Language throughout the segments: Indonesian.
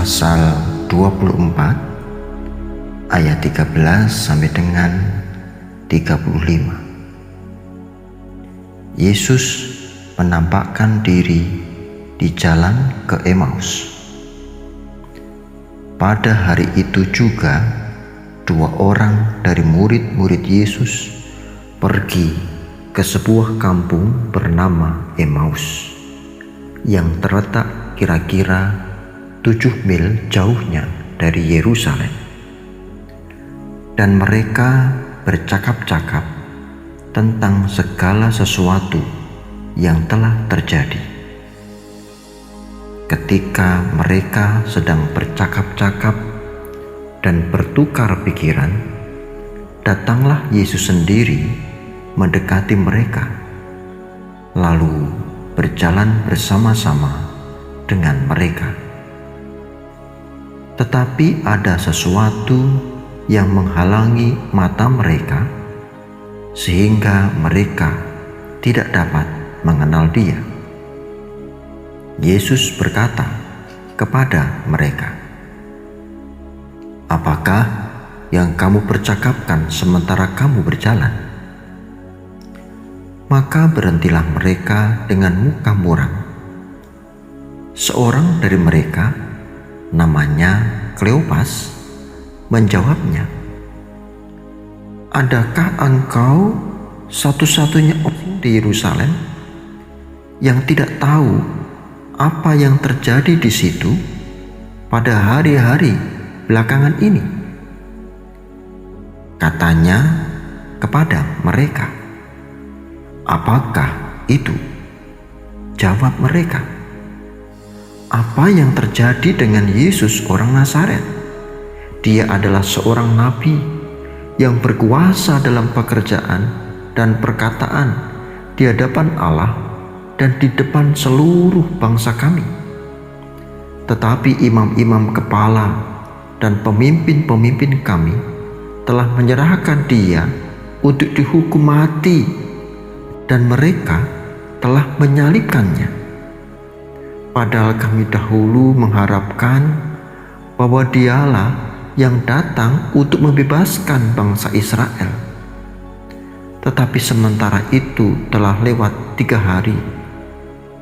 pasal 24 ayat 13 sampai dengan 35. Yesus menampakkan diri di jalan ke Emmaus. Pada hari itu juga 2 orang dari murid-murid Yesus pergi ke sebuah kampung bernama Emmaus yang terletak kira-kira 7 mil jauhnya dari Yerusalem. Dan mereka bercakap-cakap tentang segala sesuatu yang telah terjadi. Ketika mereka sedang bercakap-cakap dan bertukar pikiran, datanglah Yesus sendiri mendekati mereka, lalu berjalan bersama-sama dengan mereka. Tetapi ada sesuatu yang menghalangi mata mereka, sehingga mereka tidak dapat mengenal Dia. Yesus berkata kepada mereka, "Apakah yang kamu percakapkan sementara kamu berjalan?" Maka berhentilah mereka dengan muka muram. Seorang dari mereka, namanya Kleopas, menjawabnya, "Adakah engkau satu-satunya orang di Yerusalem yang tidak tahu apa yang terjadi di situ pada hari-hari belakangan ini?" Katanya kepada mereka, "Apakah itu?" Jawab mereka, "Apa yang terjadi dengan Yesus orang Nazaret? Dia adalah seorang nabi yang berkuasa dalam pekerjaan dan perkataan di hadapan Allah dan di depan seluruh bangsa kami. Tetapi imam-imam kepala dan pemimpin-pemimpin kami telah menyerahkan Dia untuk dihukum mati, dan mereka telah menyalibkannya. Padahal kami dahulu mengharapkan bahwa Dialah yang datang untuk membebaskan bangsa Israel. Tetapi sementara itu telah lewat 3 hari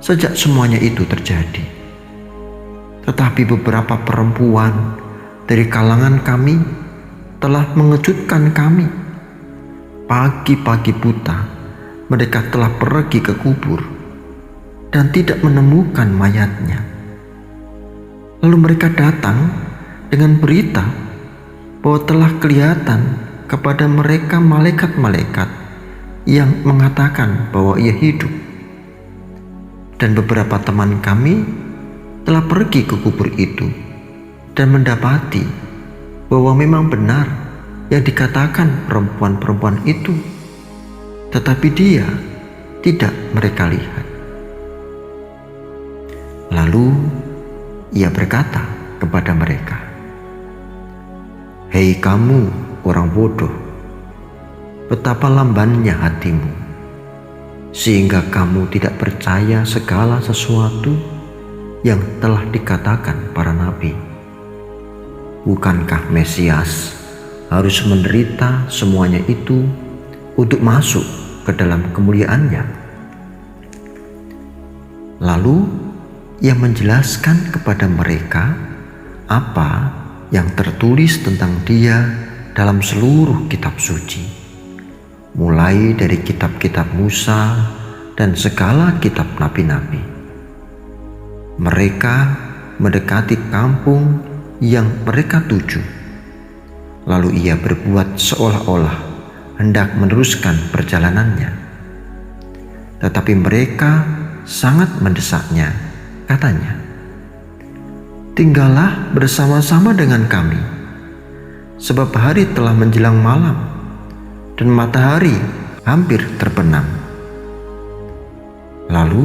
sejak semuanya itu terjadi. Tetapi beberapa perempuan dari kalangan kami telah mengejutkan kami. Pagi-pagi buta mereka telah pergi ke kubur dan tidak menemukan mayatnya. Lalu mereka datang dengan berita bahwa telah kelihatan kepada mereka malaikat-malaikat yang mengatakan bahwa Ia hidup. Dan beberapa teman kami telah pergi ke kubur itu dan mendapati bahwa memang benar yang dikatakan perempuan-perempuan itu, tetapi Dia tidak mereka lihat." Lalu Ia berkata kepada mereka, "Hei kamu orang bodoh, betapa lambannya hatimu, sehingga kamu tidak percaya segala sesuatu yang telah dikatakan para nabi. Bukankah Mesias harus menderita semuanya itu untuk masuk ke dalam kemuliaannya?" Lalu Ia menjelaskan kepada mereka apa yang tertulis tentang Dia dalam seluruh kitab suci, mulai dari kitab-kitab Musa dan segala kitab nabi-nabi. Mereka mendekati kampung yang mereka tuju. Lalu Ia berbuat seolah-olah hendak meneruskan perjalanannya. Tetapi mereka sangat mendesaknya. Katanya, "Tinggallah bersama-sama dengan kami, sebab hari telah menjelang malam dan matahari hampir terbenam." Lalu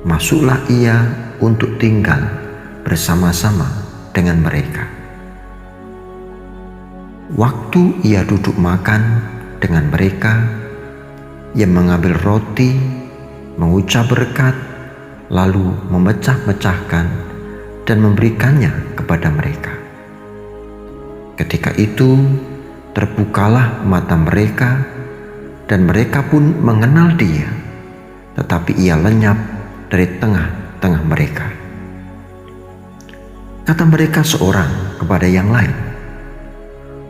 masuklah Ia untuk tinggal bersama-sama dengan mereka. Waktu Ia duduk makan dengan mereka, Ia mengambil roti, mengucap berkat, lalu memecah-mecahkan dan memberikannya kepada mereka. Ketika itu terbukalah mata mereka dan mereka pun mengenal Dia, tetapi Ia lenyap dari tengah-tengah mereka. Kata mereka seorang kepada yang lain,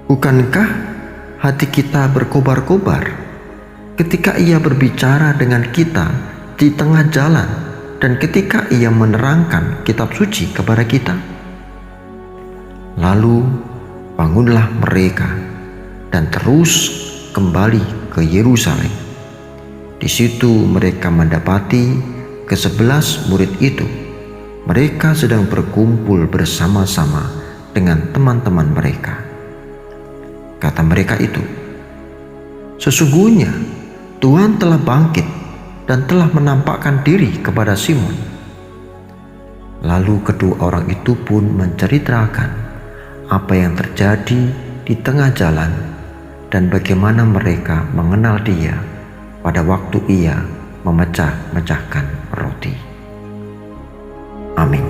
"Bukankah hati kita berkobar-kobar ketika Ia berbicara dengan kita di tengah jalan dan ketika Ia menerangkan kitab suci kepada kita?" Lalu bangunlah mereka dan terus kembali ke Yerusalem. Di situ mereka mendapati ke-11 murid itu. Mereka sedang berkumpul bersama-sama dengan teman-teman mereka. Kata mereka itu, "Sesungguhnya Tuhan telah bangkit dan telah menampakkan diri kepada Simon." Lalu kedua orang itu pun menceritakan apa yang terjadi di tengah jalan dan bagaimana mereka mengenal Dia pada waktu Ia memecah-mecahkan roti. Amin.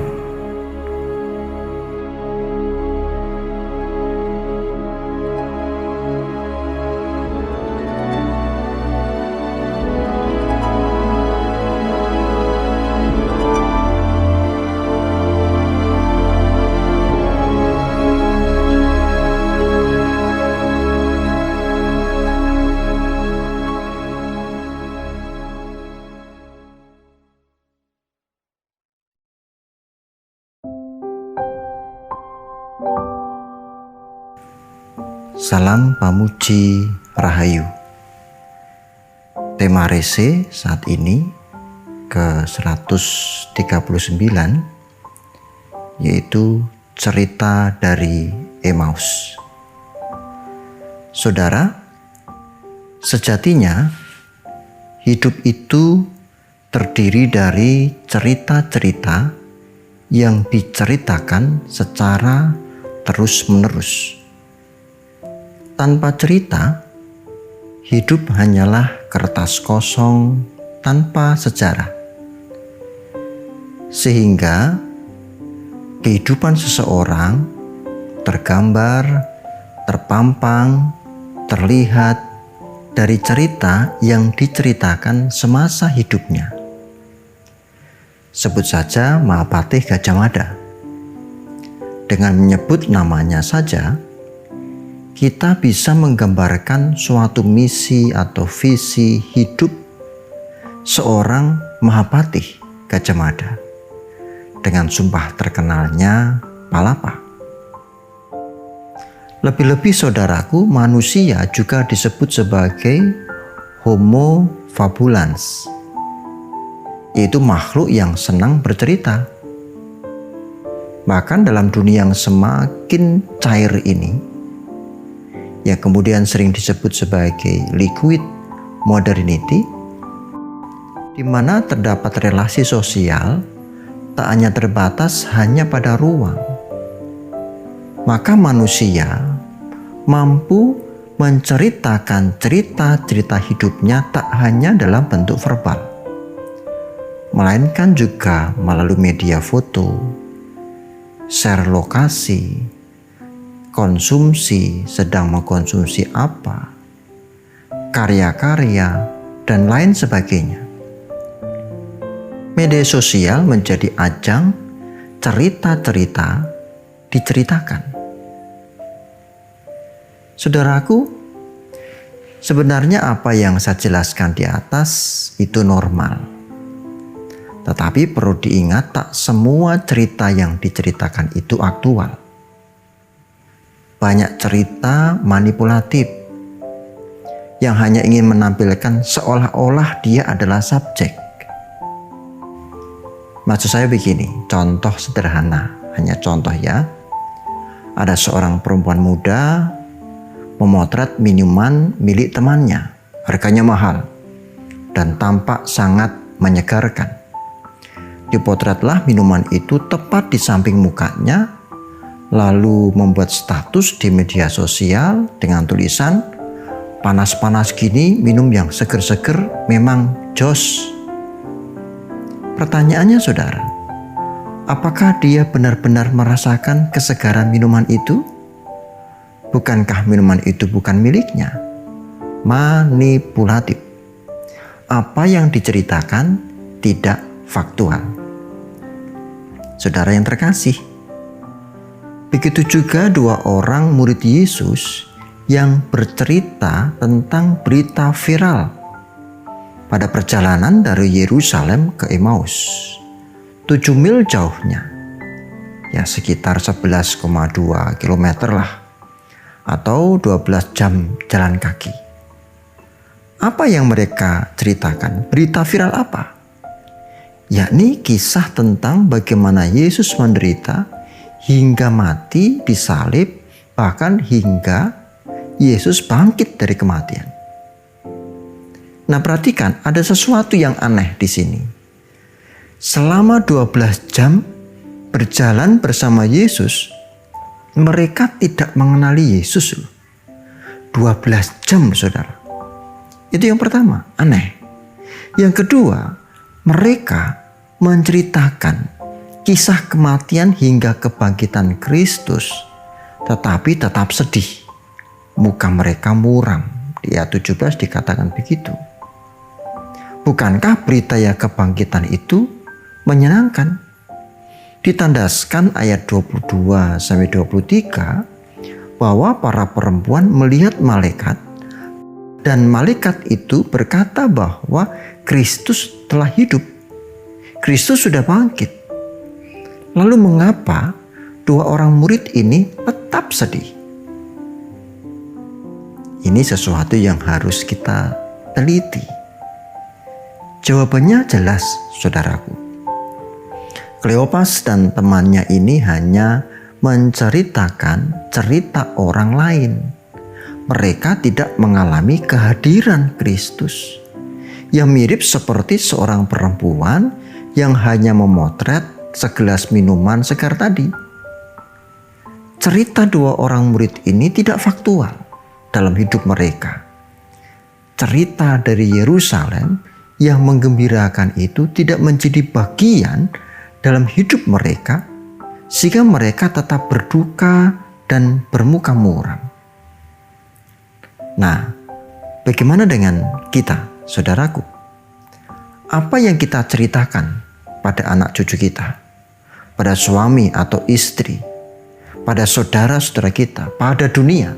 Salam Pamuji Rahayu. Tema Rese saat ini ke-139, yaitu cerita dari Emmaus. Saudara, sejatinya hidup itu terdiri dari cerita-cerita yang diceritakan secara terus-menerus. Tanpa cerita, hidup hanyalah kertas kosong tanpa sejarah. Sehingga kehidupan seseorang tergambar, terpampang, terlihat dari cerita yang diceritakan semasa hidupnya. Sebut saja Mahapatih Gajah Mada. Dengan menyebut namanya saja, kita bisa menggambarkan suatu misi atau visi hidup seorang Mahapatih Gajah Mada dengan sumpah terkenalnya Palapa. Lebih-lebih saudaraku, manusia juga disebut sebagai Homo fabulans, yaitu makhluk yang senang bercerita. Bahkan dalam dunia yang semakin cair ini, yang kemudian sering disebut sebagai liquid modernity, di mana terdapat relasi sosial tak hanya terbatas hanya pada ruang, maka manusia mampu menceritakan cerita-cerita hidupnya tak hanya dalam bentuk verbal, melainkan juga melalui media foto, share lokasi, konsumsi, sedang mengkonsumsi apa, karya-karya, dan lain sebagainya. Media sosial menjadi ajang cerita-cerita diceritakan. Saudaraku, sebenarnya apa yang saya jelaskan di atas itu normal. Tetapi perlu diingat, tak semua cerita yang diceritakan itu aktual. Banyak cerita manipulatif yang hanya ingin menampilkan seolah-olah dia adalah subjek. Maksud saya begini, contoh sederhana, hanya contoh ya. Ada seorang perempuan muda memotret minuman milik temannya, harganya mahal dan tampak sangat menyegarkan. Dipotretlah minuman itu tepat di samping mukanya, lalu membuat status di media sosial dengan tulisan, "Panas-panas gini minum yang seger-seger memang jos." Pertanyaannya saudara, Apakah dia benar-benar merasakan kesegaran minuman itu? Bukankah minuman itu bukan miliknya? Manipulatif. Apa yang diceritakan tidak faktual. Saudara yang terkasih, begitu juga dua orang murid Yesus yang bercerita tentang berita viral pada perjalanan dari Yerusalem ke Emmaus. 7 mil jauhnya, ya sekitar 11,2 km lah, atau 12 jam jalan kaki. Apa yang mereka ceritakan? Berita viral apa? Yakni kisah tentang bagaimana Yesus menderita hingga mati disalib, bahkan hingga Yesus bangkit dari kematian. Nah, perhatikan, ada sesuatu yang aneh di sini. Selama 12 jam berjalan bersama Yesus, mereka tidak mengenali Yesus. 12 jam, saudara. Itu yang pertama, aneh. Yang kedua, mereka menceritakan kisah kematian hingga kebangkitan Kristus, tetapi tetap sedih. Muka mereka muram. Di ayat 17 dikatakan begitu. Bukankah berita ya kebangkitan itu menyenangkan? Ditandaskan ayat 22-23 bahwa para perempuan melihat malaikat, dan malaikat itu berkata bahwa Kristus telah hidup. Kristus sudah bangkit. Lalu mengapa dua orang murid ini tetap sedih? Ini sesuatu yang harus kita teliti. Jawabannya jelas, saudaraku. Kleopas dan temannya ini hanya menceritakan cerita orang lain. Mereka tidak mengalami kehadiran Kristus, yang mirip seperti seorang perempuan yang hanya memotret segelas minuman segar tadi. Cerita dua orang murid ini tidak faktual dalam hidup mereka. Cerita dari Yerusalem yang menggembirakan itu tidak menjadi bagian dalam hidup mereka, sehingga mereka tetap berduka dan bermuka muram. Nah, bagaimana dengan kita, saudaraku? Apa yang kita ceritakan pada anak cucu kita, pada suami atau istri, pada saudara-saudara kita, pada dunia?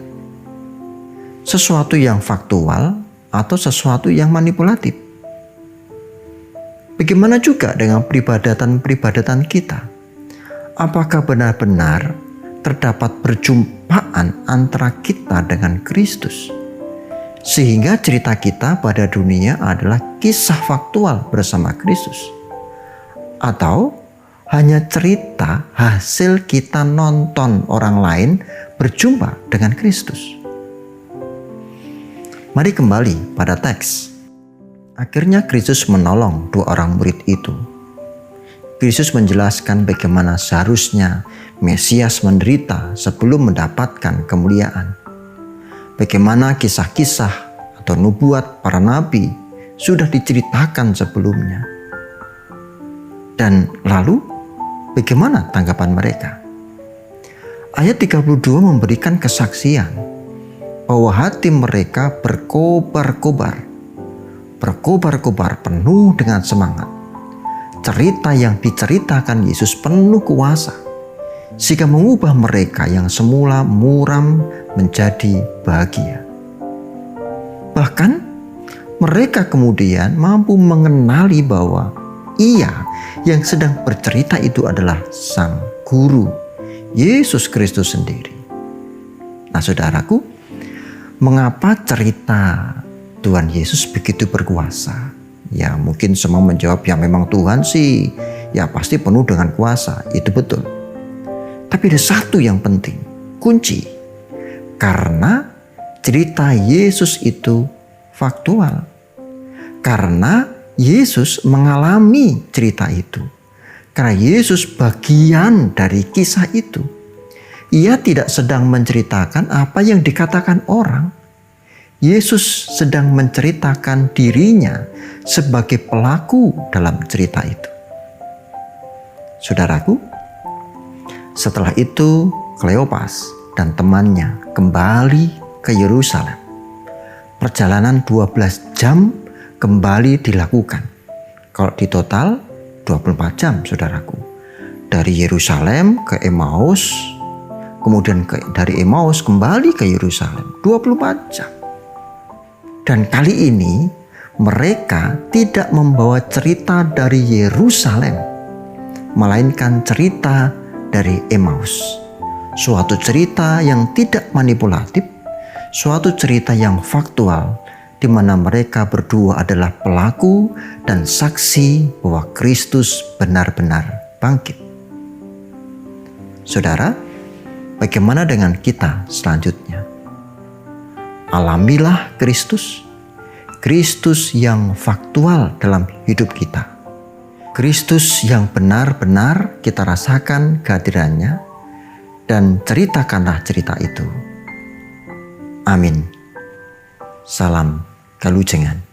Sesuatu yang faktual atau sesuatu yang manipulatif? Bagaimana juga dengan peribadatan-peribadatan kita? Apakah benar-benar terdapat perjumpaan antara kita dengan Kristus, sehingga cerita kita pada dunia adalah kisah faktual bersama Kristus? Atau hanya cerita hasil kita nonton orang lain berjumpa dengan Kristus? Mari kembali pada teks. Akhirnya Kristus menolong dua orang murid itu. Kristus menjelaskan bagaimana seharusnya Mesias menderita sebelum mendapatkan kemuliaan. Bagaimana kisah-kisah atau nubuat para nabi sudah diceritakan sebelumnya. Dan lalu bagaimana tanggapan mereka? Ayat 32 memberikan kesaksian bahwa hati mereka berkobar-kobar penuh dengan semangat. Cerita yang diceritakan Yesus penuh kuasa, sehingga mengubah mereka yang semula muram menjadi bahagia. Bahkan mereka kemudian mampu mengenali bahwa Ia yang sedang bercerita itu adalah Sang Guru, Yesus Kristus sendiri. Nah, saudaraku, mengapa cerita Tuhan Yesus begitu berkuasa? Ya, mungkin semua menjawab, ya memang Tuhan sih ya pasti penuh dengan kuasa. Itu betul. Tapi ada satu yang penting, kunci. Karena cerita Yesus itu faktual. Karena Yesus mengalami cerita itu. Karena Yesus bagian dari kisah itu. Ia tidak sedang menceritakan apa yang dikatakan orang. Yesus sedang menceritakan dirinya sebagai pelaku dalam cerita itu. Saudaraku, setelah itu Kleopas dan temannya kembali ke Yerusalem. Perjalanan 12 jam kembali dilakukan. Kalau di total 24 jam, saudaraku. Dari Yerusalem ke Emmaus, kemudian dari Emmaus kembali ke Yerusalem, 24 jam. Dan kali ini mereka tidak membawa cerita dari Yerusalem, melainkan cerita dari Emmaus. Suatu cerita yang tidak manipulatif, suatu cerita yang faktual, di mana mereka berdua adalah pelaku dan saksi bahwa Kristus benar-benar bangkit. Saudara, bagaimana dengan kita selanjutnya? Alamilah Kristus, Kristus yang faktual dalam hidup kita. Kristus yang benar-benar kita rasakan kehadirannya, dan ceritakanlah cerita itu. Amin. Salam Kalujengan.